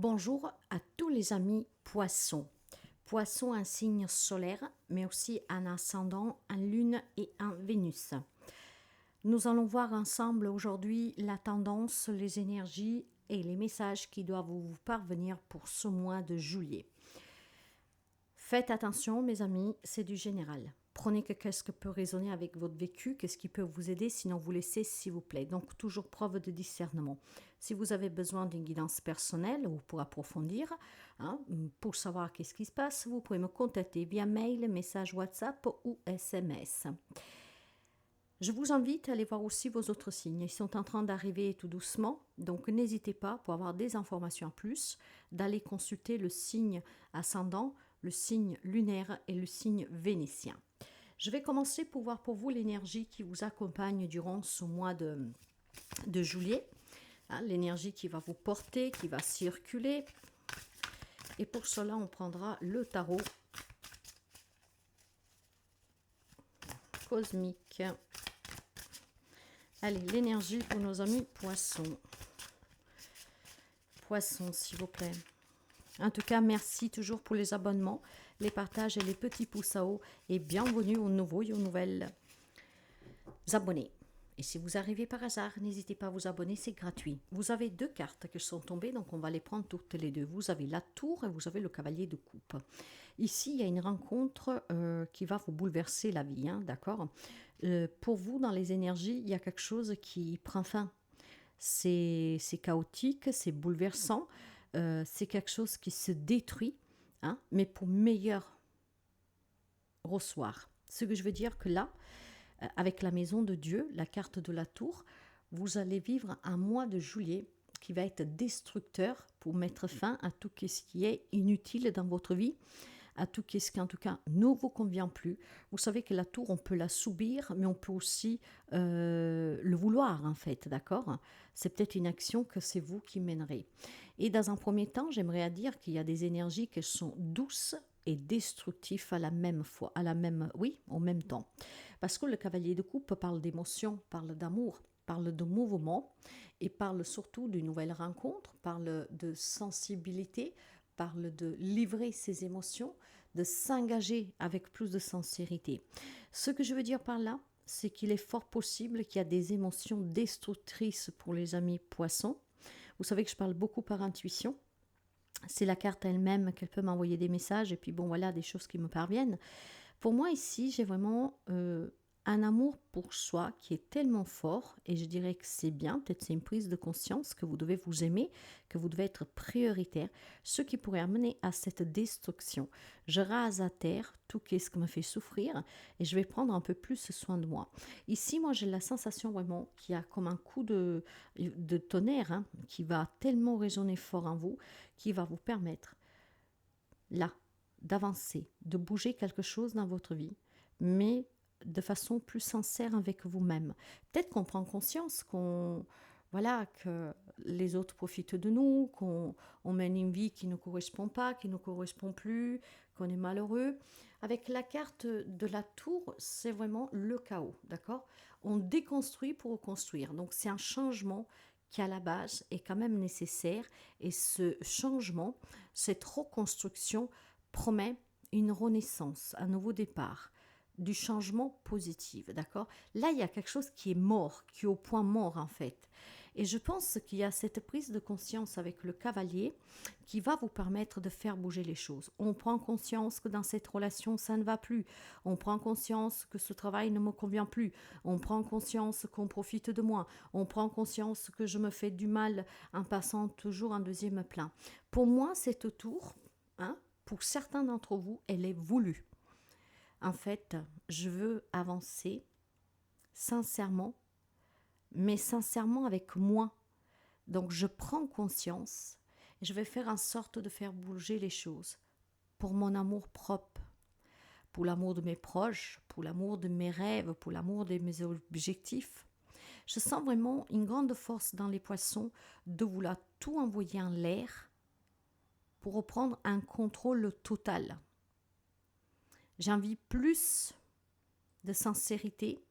Bonjour à tous les amis poissons. Poisson, un signe solaire, mais aussi un ascendant, un lune et un Vénus. Nous allons voir ensemble aujourd'hui la tendance, les énergies et les messages qui doivent vous parvenir pour ce mois de juillet. Faites attention mes amis, c'est du général. Prenez qu'est-ce que peut résonner avec votre vécu, qu'est-ce qui peut vous aider, sinon vous laissez s'il vous plaît. Donc toujours preuve de discernement. Si vous avez besoin d'une guidance personnelle ou pour approfondir, pour savoir qu'est-ce qui se passe, vous pouvez me contacter via mail, message WhatsApp ou SMS. Je vous invite à aller voir aussi vos autres signes. Ils sont en train d'arriver tout doucement, donc n'hésitez pas, pour avoir des informations en plus, d'aller consulter le signe ascendant, le signe lunaire et le signe vénitien. Je vais commencer pour voir pour vous l'énergie qui vous accompagne durant ce mois de juillet. L'énergie qui va vous porter, qui va circuler. Et pour cela, on prendra le tarot cosmique. Allez, l'énergie pour nos amis poissons. Poissons, s'il vous plaît. En tout cas, merci toujours pour les abonnements, les partages et les petits pouces à haut. Et bienvenue aux nouveaux et aux nouvelles abonnés. Et si vous arrivez par hasard, n'hésitez pas à vous abonner, c'est gratuit. Vous avez deux cartes qui sont tombées, donc on va les prendre toutes les deux. Vous avez la tour et vous avez le cavalier de coupe. Ici, il y a une rencontre qui va vous bouleverser la vie, d'accord. Pour vous, dans les énergies, il y a quelque chose qui prend fin. C'est chaotique, c'est bouleversant. C'est quelque chose qui se détruit, mais pour meilleur recevoir. Ce que je veux dire que là, avec la maison de Dieu, la carte de la tour, vous allez vivre un mois de juillet qui va être destructeur pour mettre fin à tout ce qui est inutile dans votre vie, à tout ce qui en tout cas ne vous convient plus. Vous savez que la tour, on peut la subir, mais on peut aussi le vouloir en fait, d'accord? C'est peut-être une action que c'est vous qui mènerez. Et dans un premier temps, j'aimerais dire qu'il y a des énergies qui sont douces et destructives à la même fois, au même temps. Parce que le cavalier de coupe parle d'émotion, parle d'amour, parle de mouvement et parle surtout d'une nouvelle rencontre, parle de sensibilité, parle de livrer ses émotions, de s'engager avec plus de sincérité. Ce que je veux dire par là, c'est qu'il est fort possible qu'il y a des émotions destructrices pour les amis poissons. Vous savez que je parle beaucoup par intuition. C'est la carte elle-même qu'elle peut m'envoyer des messages et puis bon voilà, des choses qui me parviennent. Pour moi ici, j'ai vraiment un amour pour soi qui est tellement fort et je dirais que c'est bien, peut-être c'est une prise de conscience que vous devez vous aimer, que vous devez être prioritaire, ce qui pourrait amener à cette destruction. Je rase à terre tout ce qui me fait souffrir et je vais prendre un peu plus soin de moi. Ici, moi j'ai la sensation vraiment qu'il y a comme un coup de tonnerre qui va tellement résonner fort en vous, qui va vous permettre là d'avancer, de bouger quelque chose dans votre vie, mais de façon plus sincère avec vous-même. Peut-être qu'on prend conscience que les autres profitent de nous, qu'on mène une vie qui ne correspond pas, qui ne correspond plus, qu'on est malheureux. Avec la carte de la tour, c'est vraiment le chaos, d'accord? On déconstruit pour reconstruire. Donc c'est un changement qui à la base est quand même nécessaire et ce changement, cette reconstruction promet une renaissance, un nouveau départ, du changement positif, d'accord? Là, il y a quelque chose qui est mort, qui est au point mort en fait. Et je pense qu'il y a cette prise de conscience avec le cavalier qui va vous permettre de faire bouger les choses. On prend conscience que dans cette relation, ça ne va plus. On prend conscience que ce travail ne me convient plus. On prend conscience qu'on profite de moi. On prend conscience que je me fais du mal en passant toujours en deuxième plan. Pour moi, cette tour, pour certains d'entre vous, elle est voulue. En fait, je veux avancer sincèrement, mais sincèrement avec moi. Donc, je prends conscience et je vais faire en sorte de faire bouger les choses pour mon amour propre, pour l'amour de mes proches, pour l'amour de mes rêves, pour l'amour de mes objectifs. Je sens vraiment une grande force dans les poissons de vouloir tout envoyer en l'air pour reprendre un contrôle total. J'ai envie plus de sincérité,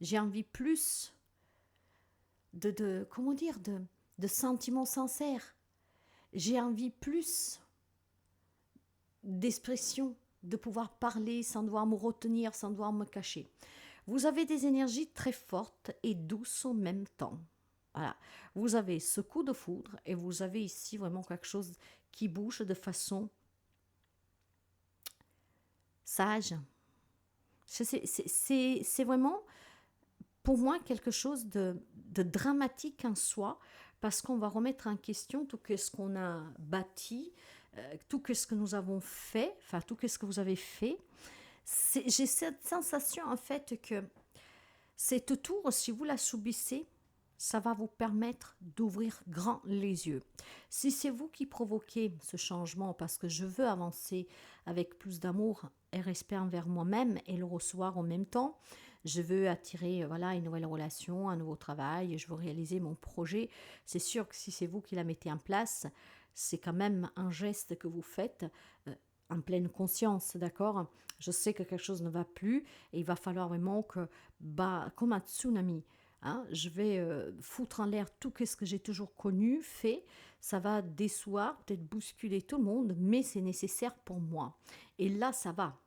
j'ai envie plus de sentiments sincères. J'ai envie plus d'expression, de pouvoir parler sans devoir me retenir, sans devoir me cacher. Vous avez des énergies très fortes et douces en même temps. Voilà. Vous avez ce coup de foudre et vous avez ici vraiment quelque chose qui bouge de façon sage. C'est vraiment pour moi quelque chose de dramatique en soi parce qu'on va remettre en question tout ce qu'on a bâti, tout ce que nous avons fait, enfin tout ce que vous avez fait. J'ai cette sensation en fait que cette tour, si vous la subissez, ça va vous permettre d'ouvrir grand les yeux. Si c'est vous qui provoquez ce changement parce que je veux avancer avec plus d'amour et respect envers moi-même et le recevoir en même temps, je veux attirer voilà, une nouvelle relation, un nouveau travail, je veux réaliser mon projet. C'est sûr que si c'est vous qui la mettez en place, c'est quand même un geste que vous faites en pleine conscience, d'accord? Je sais que quelque chose ne va plus et il va falloir vraiment que, bah, comme un tsunami, hein, je vais foutre en l'air tout ce que j'ai toujours connu, fait. Ça va déçoir, peut-être bousculer tout le monde, mais c'est nécessaire pour moi. Et là, ça va.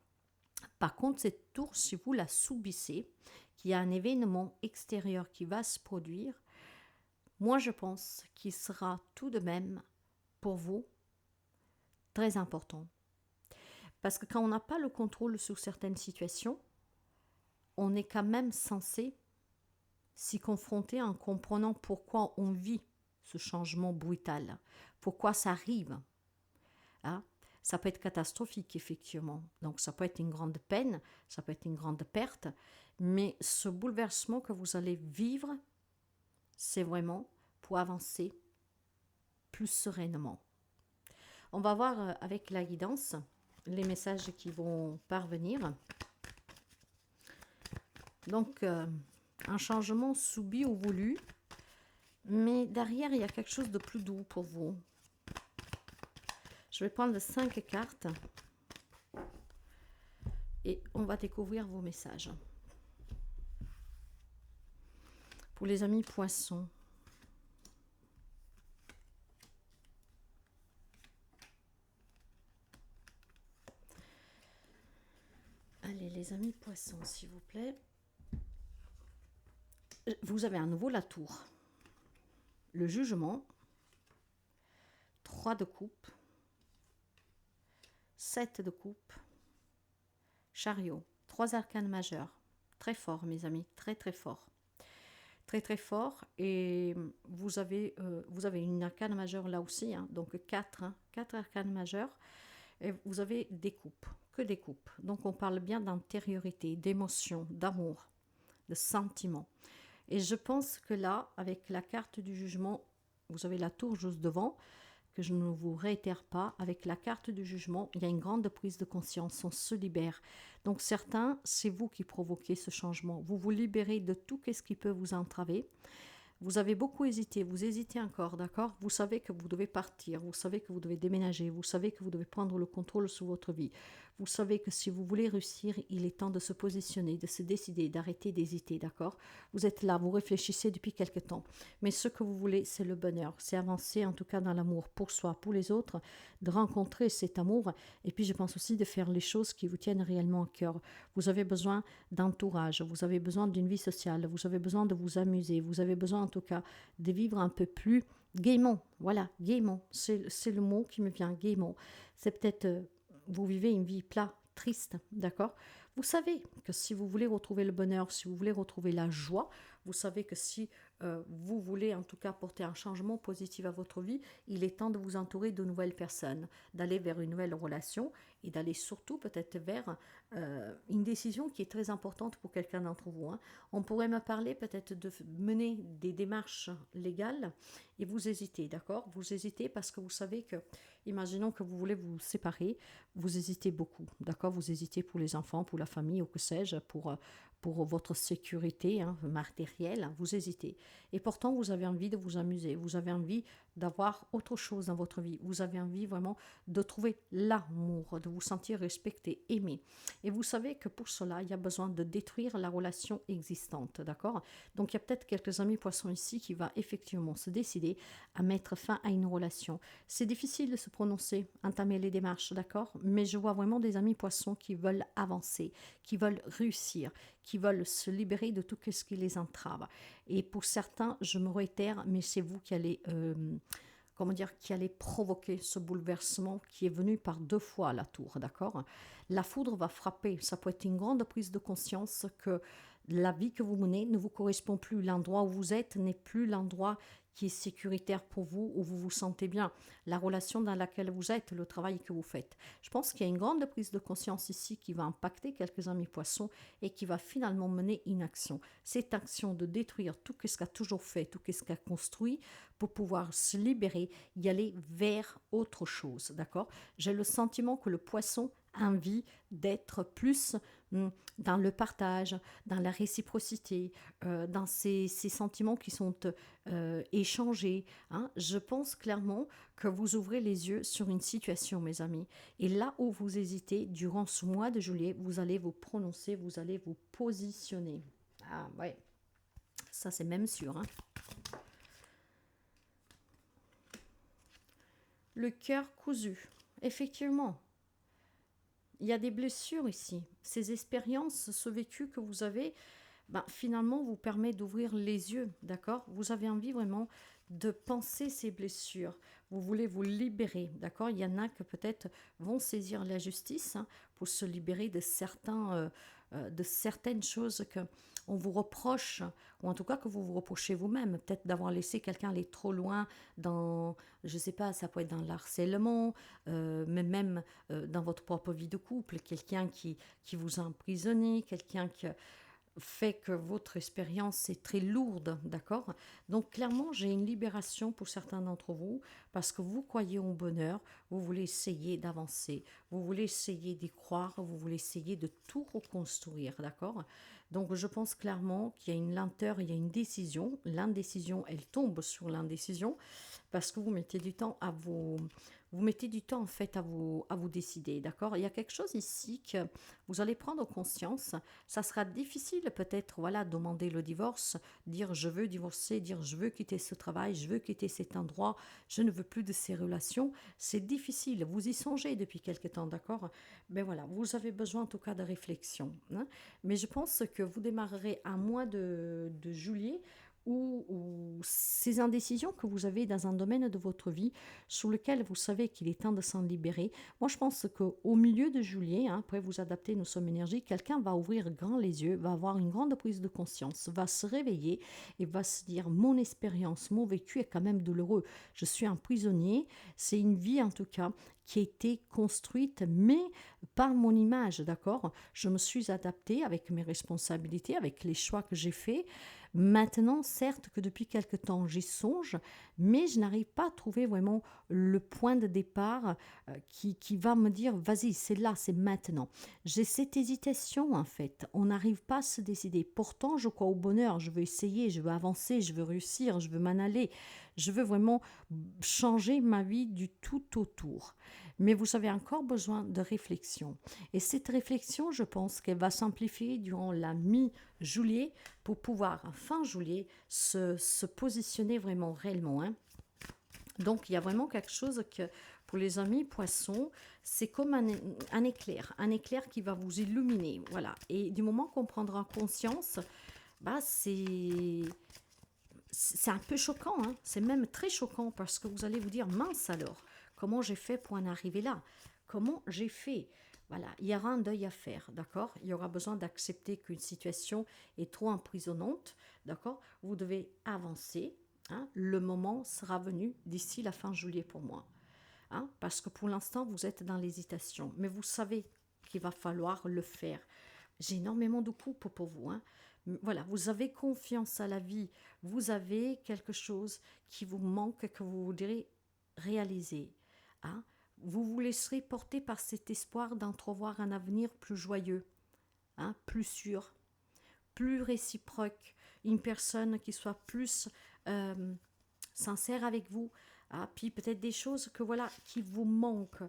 Par contre, cette tour, si vous la subissez, qu'il y a un événement extérieur qui va se produire, moi je pense qu'il sera tout de même pour vous très important. Parce que quand on n'a pas le contrôle sur certaines situations, on est quand même censé s'y confronter en comprenant pourquoi on vit ce changement brutal, pourquoi ça arrive. Hein? Ça peut être catastrophique, effectivement. Donc, ça peut être une grande peine, ça peut être une grande perte, mais ce bouleversement que vous allez vivre, c'est vraiment pour avancer plus sereinement. On va voir avec la guidance les messages qui vont parvenir. Donc, un changement subi ou voulu, mais derrière, il y a quelque chose de plus doux pour vous. Je vais prendre 5 cartes et on va découvrir vos messages. Pour les amis poissons, allez les amis poissons s'il vous plaît. Vous avez à nouveau la tour, le jugement, 3 de coupe, 7 de coupe, chariot, 3 arcanes majeurs. Très fort mes amis, très très fort. Très très fort. Et vous avez une arcane majeure là aussi, hein, donc 4 arcanes majeures. Et vous avez des coupes, que des coupes. Donc on parle bien d'intériorité, d'émotion, d'amour, de sentiments. Et je pense que là, avec la carte du jugement, vous avez la tour juste devant, que je ne vous réitère pas, avec la carte du jugement, il y a une grande prise de conscience, on se libère. Donc certains, c'est vous qui provoquez ce changement. Vous vous libérez de tout ce qui peut vous entraver. Vous avez beaucoup hésité, vous hésitez encore, d'accord? Vous savez que vous devez partir, vous savez que vous devez déménager, vous savez que vous devez prendre le contrôle sur votre vie. Vous savez que si vous voulez réussir, il est temps de se positionner, de se décider, d'arrêter d'hésiter, d'accord? Vous êtes là, vous réfléchissez depuis quelque temps. Mais ce que vous voulez, c'est le bonheur. C'est avancer, en tout cas dans l'amour pour soi, pour les autres, de rencontrer cet amour. Et puis, je pense aussi de faire les choses qui vous tiennent réellement à cœur. Vous avez besoin d'entourage, vous avez besoin d'une vie sociale, vous avez besoin de vous amuser, vous avez besoin, en tout cas, de vivre un peu plus gaiement. Voilà, gaiement. C'est le mot qui me vient, gaiement. C'est peut-être... vous vivez une vie plate, triste, d'accord? Vous savez que si vous voulez retrouver le bonheur, si vous voulez retrouver la joie, vous savez que si vous voulez en tout cas porter un changement positif à votre vie, il est temps de vous entourer de nouvelles personnes, d'aller vers une nouvelle relation et d'aller surtout peut-être vers une décision qui est très importante pour quelqu'un d'entre vous. Hein. On pourrait me parler peut-être de mener des démarches légales et vous hésitez, d'accord? Vous hésitez parce que vous savez que, imaginons que vous voulez vous séparer, vous hésitez beaucoup, d'accord? Vous hésitez pour les enfants, pour la famille ou que sais-je, pour pour votre sécurité matérielle, vous hésitez. Et pourtant, vous avez envie de vous amuser, vous avez envie d'avoir autre chose dans votre vie, vous avez envie vraiment de trouver l'amour, de vous sentir respecté, aimé. Et vous savez que pour cela, il y a besoin de détruire la relation existante, d'accord? Donc, il y a peut-être quelques amis poissons ici qui va effectivement se décider à mettre fin à une relation. C'est difficile de se prononcer, entamer les démarches, d'accord? Mais je vois vraiment des amis poissons qui veulent avancer, qui veulent réussir, qui veulent se libérer de tout ce qui les entrave. Et pour certains, je me réitère, mais c'est vous qui allez, comment dire, qui allez provoquer ce bouleversement qui est venu par 2 fois à la tour, d'accord? La foudre va frapper, ça peut être une grande prise de conscience que la vie que vous menez ne vous correspond plus, l'endroit où vous êtes n'est plus l'endroit qui est sécuritaire pour vous, où vous vous sentez bien, la relation dans laquelle vous êtes, le travail que vous faites. Je pense qu'il y a une grande prise de conscience ici qui va impacter quelques amis poissons et qui va finalement mener une action. Cette action de détruire tout ce qu'a toujours fait, tout ce qu'a construit pour pouvoir se libérer, y aller vers autre chose, d'accord? J'ai le sentiment que le poisson a envie d'être plus dans le partage, dans la réciprocité, dans ces sentiments qui sont échangés. Je pense clairement que vous ouvrez les yeux sur une situation, mes amis. Et là où vous hésitez, durant ce mois de juillet, vous allez vous prononcer, vous allez vous positionner. Ah ouais, ça c'est même sûr. Le cœur cousu, effectivement. Il y a des blessures ici. Ces expériences, ce vécu que vous avez, finalement, vous permet d'ouvrir les yeux, d'accord? Vous avez envie vraiment de penser ces blessures. Vous voulez vous libérer, d'accord? Il y en a que peut-être vont saisir la justice pour se libérer de certaines choses que on vous reproche, ou en tout cas que vous vous reprochez vous-même, peut-être d'avoir laissé quelqu'un aller trop loin dans, je ne sais pas, ça peut être dans l'harcèlement, mais même dans votre propre vie de couple, quelqu'un qui vous a emprisonné, quelqu'un qui fait que votre expérience est très lourde, d'accord? Donc clairement, j'ai une libération pour certains d'entre vous parce que vous croyez au bonheur, vous voulez essayer d'avancer, vous voulez essayer d'y croire, vous voulez essayer de tout reconstruire, d'accord? Donc je pense clairement qu'il y a une lenteur, il y a une décision. L'indécision, elle tombe sur l'indécision parce que vous mettez du temps à vous mettez du temps en fait à vous décider, d'accord? Il y a quelque chose ici que vous allez prendre conscience. Ça sera difficile peut-être, voilà, demander le divorce, dire je veux divorcer, dire je veux quitter ce travail, je veux quitter cet endroit, je ne veux plus de ces relations. C'est difficile. Vous y songez depuis quelque temps, d'accord? Mais voilà, vous avez besoin en tout cas de réflexion. Mais je pense que vous démarrerez un mois de juillet ou ces indécisions que vous avez dans un domaine de votre vie sur lequel vous savez qu'il est temps de s'en libérer. Moi, je pense qu'au milieu de juillet, après vous adapter, nous sommes énergie, quelqu'un va ouvrir grand les yeux, va avoir une grande prise de conscience, va se réveiller et va se dire mon expérience, mon vécu est quand même douloureux. Je suis un prisonnier, c'est une vie en tout cas qui a été construite, mais par mon image, d'accord? Je me suis adaptée avec mes responsabilités, avec les choix que j'ai faits. Maintenant, certes que depuis quelque temps, j'y songe, mais je n'arrive pas à trouver vraiment le point de départ qui va me dire, vas-y, c'est là, c'est maintenant. J'ai cette hésitation, en fait. On n'arrive pas à se décider. Pourtant, je crois au bonheur. Je veux essayer, je veux avancer, je veux réussir, je veux m'en aller. Je veux vraiment changer ma vie du tout autour. Mais vous avez encore besoin de réflexion. Et cette réflexion, je pense qu'elle va s'amplifier durant la mi-juillet pour pouvoir, fin juillet, se positionner vraiment réellement. Donc, il y a vraiment quelque chose que, pour les amis poissons, c'est comme un éclair qui va vous illuminer. Voilà. Et du moment qu'on prendra conscience, c'est un peu choquant, c'est même très choquant parce que vous allez vous dire, mince alors, comment j'ai fait pour en arriver là? Comment j'ai fait? Voilà, il y aura un deuil à faire, d'accord? Il y aura besoin d'accepter qu'une situation est trop emprisonnante, d'accord? Vous devez avancer, le moment sera venu d'ici la fin juillet pour moi, parce que pour l'instant, vous êtes dans l'hésitation, mais vous savez qu'il va falloir le faire. J'ai énormément de coups pour vous, Voilà, vous avez confiance à la vie, vous avez quelque chose qui vous manque, que vous voudrez réaliser. Vous vous laisserez porter par cet espoir d'entrevoir un avenir plus joyeux, plus sûr. plus réciproque, une personne qui soit plus sincère avec vous. Ah, puis peut-être des choses que voilà, qui vous manquent.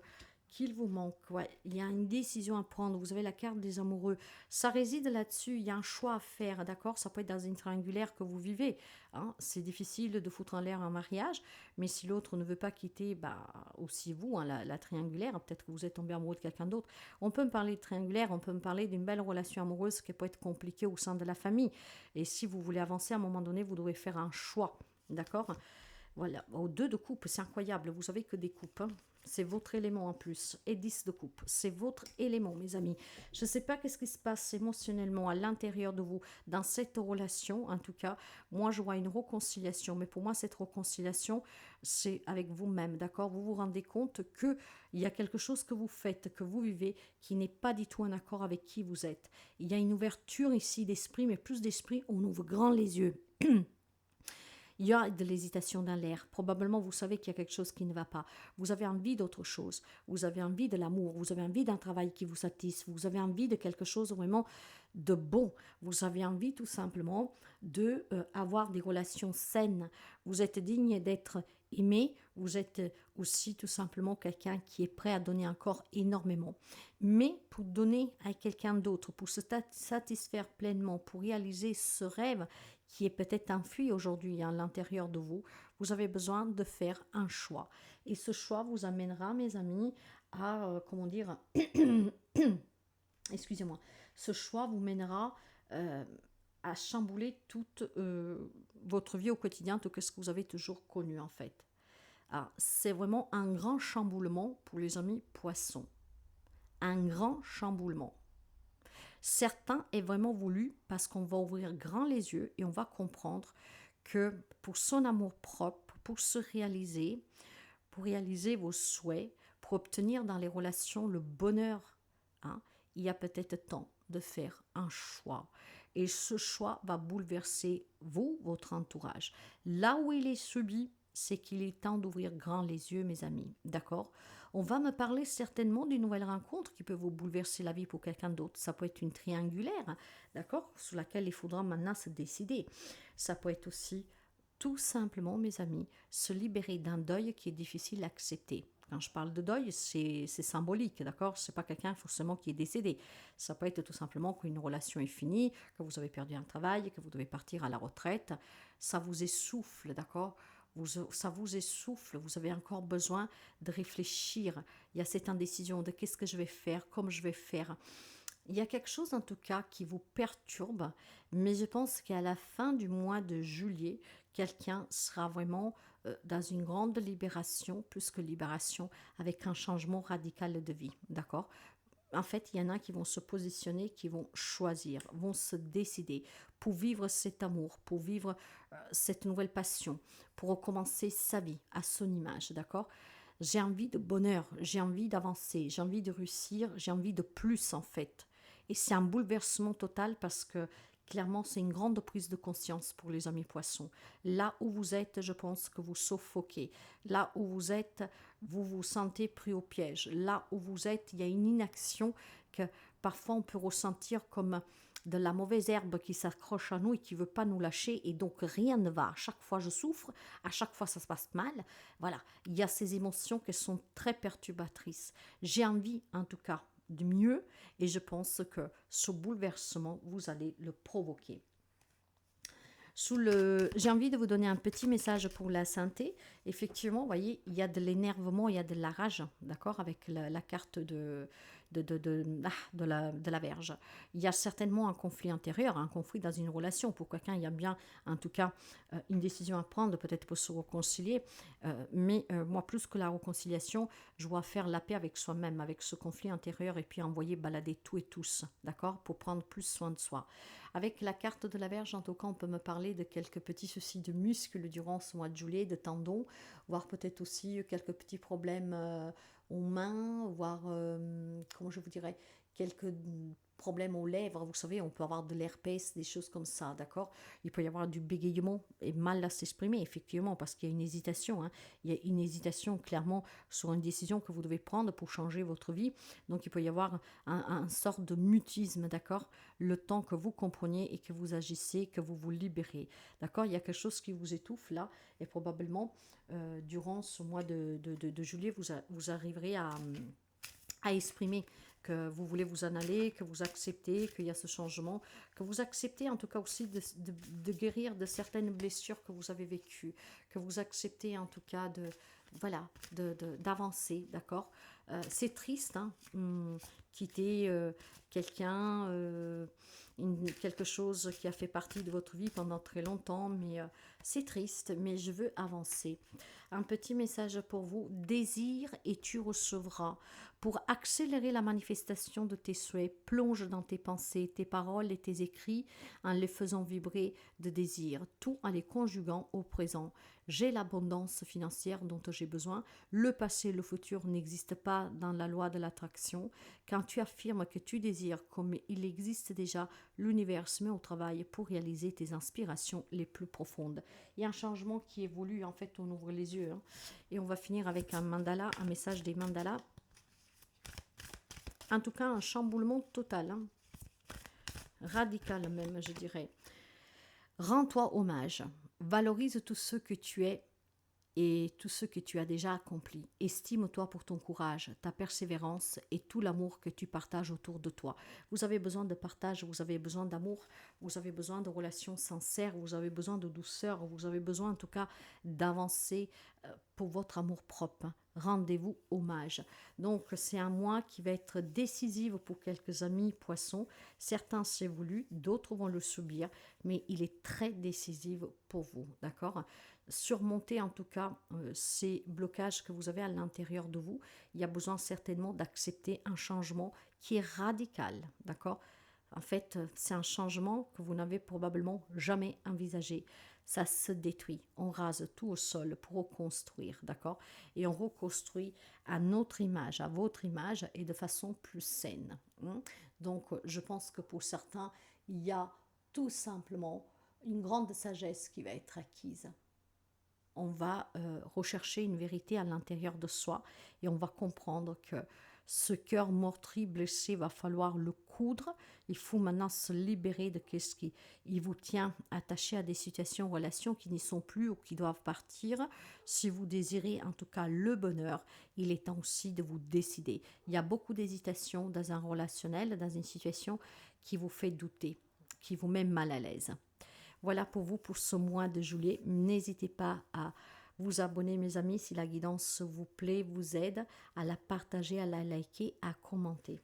Qu'il vous manque, ouais. Il y a une décision à prendre. Vous avez la carte des amoureux. Ça réside là-dessus. Il y a un choix à faire, d'accord? Ça peut être dans une triangulaire que vous vivez. Hein. C'est difficile de foutre en l'air un mariage, mais si l'autre ne veut pas quitter, bah, aussi vous, hein, la triangulaire, peut-être que vous êtes tombé amoureux de quelqu'un d'autre. On peut me parler de triangulaire, on peut me parler d'une belle relation amoureuse qui peut être compliquée au sein de la famille. Et si vous voulez avancer, à un moment donné, vous devez faire un choix, d'accord? Voilà, au 2 de coupe, c'est incroyable, vous savez que des coupes, hein. C'est votre élément en plus. Et 10 de coupe, c'est votre élément, mes amis. Je ne sais pas qu'est-ce qui se passe émotionnellement à l'intérieur de vous, dans cette relation, en tout cas. Moi, je vois une réconciliation, mais pour moi, cette réconciliation, c'est avec vous-même, d'accord? Vous vous rendez compte qu'il y a quelque chose que vous faites, que vous vivez, qui n'est pas du tout en accord avec qui vous êtes. Il y a une ouverture ici d'esprit, mais plus d'esprit, on ouvre grand les yeux. Il y a de l'hésitation dans l'air. Probablement, vous savez qu'il y a quelque chose qui ne va pas. Vous avez envie d'autre chose. Vous avez envie de l'amour. Vous avez envie d'un travail qui vous satisfait. Vous avez envie de quelque chose vraiment de bon. Vous avez envie tout simplement de avoir des relations saines. Vous êtes digne d'être aimé. Vous êtes aussi tout simplement quelqu'un qui est prêt à donner encore énormément. Mais pour donner à quelqu'un d'autre, pour se satisfaire pleinement, pour réaliser ce rêve, qui est peut-être enfui aujourd'hui à l'intérieur de vous, vous avez besoin de faire un choix. Et ce choix vous amènera, mes amis, à, comment dire, excusez-moi, ce choix vous mènera à chambouler toute votre vie au quotidien, tout ce que vous avez toujours connu en fait. Alors, c'est vraiment un grand chamboulement pour les amis poissons. Un grand chamboulement. Certains est vraiment voulu parce qu'on va ouvrir grand les yeux et on va comprendre que pour son amour propre, pour se réaliser, pour réaliser vos souhaits, pour obtenir dans les relations le bonheur, hein, il y a peut-être temps de faire un choix. Et ce choix va bouleverser vous, votre entourage. Là où il est subi, c'est qu'il est temps d'ouvrir grand les yeux, mes amis. D'accord? On va me parler certainement d'une nouvelle rencontre qui peut vous bouleverser la vie pour quelqu'un d'autre. Ça peut être une triangulaire, hein, d'accord? Sur laquelle il faudra maintenant se décider. Ça peut être aussi tout simplement, mes amis, se libérer d'un deuil qui est difficile à accepter. Quand je parle de deuil, c'est symbolique, d'accord? C'est pas quelqu'un forcément qui est décédé. Ça peut être tout simplement qu'une relation est finie, que vous avez perdu un travail, que vous devez partir à la retraite. Ça vous essouffle, d'accord? Ça vous essouffle, vous avez encore besoin de réfléchir. Il y a cette indécision de qu'est-ce que je vais faire, comment je vais faire. Il y a quelque chose en tout cas qui vous perturbe, mais je pense qu'à la fin du mois de juillet, quelqu'un sera vraiment dans une grande libération, plus que libération, avec un changement radical de vie, d'accord? En fait, il y en a qui vont se positionner, qui vont choisir, vont se décider pour vivre cet amour, pour vivre cette nouvelle passion, pour recommencer sa vie à son image, d'accord? J'ai envie de bonheur, j'ai envie d'avancer, j'ai envie de réussir, j'ai envie de plus en fait. Et c'est un bouleversement total parce que clairement c'est une grande prise de conscience pour les amis poissons. Là où vous êtes, je pense que vous suffoquez. Là où vous êtes, vous vous sentez pris au piège. Là où vous êtes, il y a une inaction que parfois on peut ressentir comme de la mauvaise herbe qui s'accroche à nous et qui ne veut pas nous lâcher et donc rien ne va. À chaque fois je souffre, à chaque fois ça se passe mal. Voilà, il y a ces émotions qui sont très perturbatrices. J'ai envie en tout cas de mieux et je pense que ce bouleversement, vous allez le provoquer. J'ai envie de vous donner un petit message pour la santé. Effectivement, vous voyez, il y a de l'énervement, il y a de la rage, d'accord, avec la carte de la Vierge. Il y a certainement un conflit intérieur, un conflit dans une relation. Pour quelqu'un, il y a bien, en tout cas, une décision à prendre, peut-être pour se réconcilier. Mais moi, plus que la réconciliation, je dois faire la paix avec soi-même, avec ce conflit intérieur, et puis envoyer balader tout et tous, d'accord, pour prendre plus soin de soi. Avec la carte de la Vierge, en tout cas, on peut me parler de quelques petits soucis de muscles durant ce mois de juillet, de tendons, voire peut-être aussi quelques petits problèmes aux mains, voire, comment je vous dirais, quelques problèmes aux lèvres, vous savez, on peut avoir de l'herpès, des choses comme ça, d'accord? Il peut y avoir du bégayement et mal à s'exprimer, effectivement, parce qu'il y a une hésitation, hein. Il y a une hésitation clairement sur une décision que vous devez prendre pour changer votre vie. Donc il peut y avoir un sort de mutisme, d'accord? Le temps que vous compreniez et que vous agissez, que vous vous libérez, d'accord? Il y a quelque chose qui vous étouffe là, et probablement durant ce mois de juillet, vous arriverez à exprimer que vous voulez vous en aller, que vous acceptez qu'il y a ce changement, que vous acceptez en tout cas aussi de guérir de certaines blessures que vous avez vécues, que vous acceptez en tout cas voilà, d'avancer, d'accord. C'est triste, hein, quitter quelqu'un, quelque chose qui a fait partie de votre vie pendant très longtemps, mais c'est triste, mais je veux avancer. Un petit message pour vous: désire et tu recevras. Pour accélérer la manifestation de tes souhaits, plonge dans tes pensées, tes paroles et tes écrits en les faisant vibrer de désir, tout en les conjuguant au présent. J'ai l'abondance financière dont j'ai besoin. Le passé et le futur n'existent pas dans la loi de l'attraction. Quand tu affirmes que tu désires comme il existe déjà, l'univers se met au travail pour réaliser tes inspirations les plus profondes. Il y a un changement qui évolue, en fait, on ouvre les yeux, hein. Et on va finir avec un mandala, un message des mandalas. En tout cas, un chamboulement total, hein. Radical même, je dirais. Rends-toi hommage, valorise tout ce que tu es et tout ce que tu as déjà accompli. Estime-toi pour ton courage, ta persévérance et tout l'amour que tu partages autour de toi. Vous avez besoin de partage, vous avez besoin d'amour, vous avez besoin de relations sincères, vous avez besoin de douceur, vous avez besoin en tout cas d'avancer pour votre amour propre. Rendez-vous hommage. Donc c'est un mois qui va être décisif pour quelques amis poissons. Certains c'est voulu, d'autres vont le subir, mais il est très décisif pour vous, d'accord? Surmonter en tout cas ces blocages que vous avez à l'intérieur de vous. Il y a besoin certainement d'accepter un changement qui est radical, d'accord? En fait, c'est un changement que vous n'avez probablement jamais envisagé. Ça se détruit. On rase tout au sol pour reconstruire, d'accord? Et on reconstruit à notre image, à votre image et de façon plus saine, hein? Donc, je pense que pour certains, il y a tout simplement une grande sagesse qui va être acquise. On va rechercher une vérité à l'intérieur de soi et on va comprendre que ce cœur meurtri, blessé, va falloir le coudre. Il faut maintenant se libérer de ce qui vous tient attaché à des situations, relations qui n'y sont plus ou qui doivent partir. Si vous désirez en tout cas le bonheur, il est temps aussi de vous décider. Il y a beaucoup d'hésitation dans un relationnel, dans une situation qui vous fait douter, qui vous met mal à l'aise. Voilà pour vous pour ce mois de juillet. N'hésitez pas à vous abonner, mes amis, si la guidance vous plaît, vous aide, à la partager, à la liker, à commenter.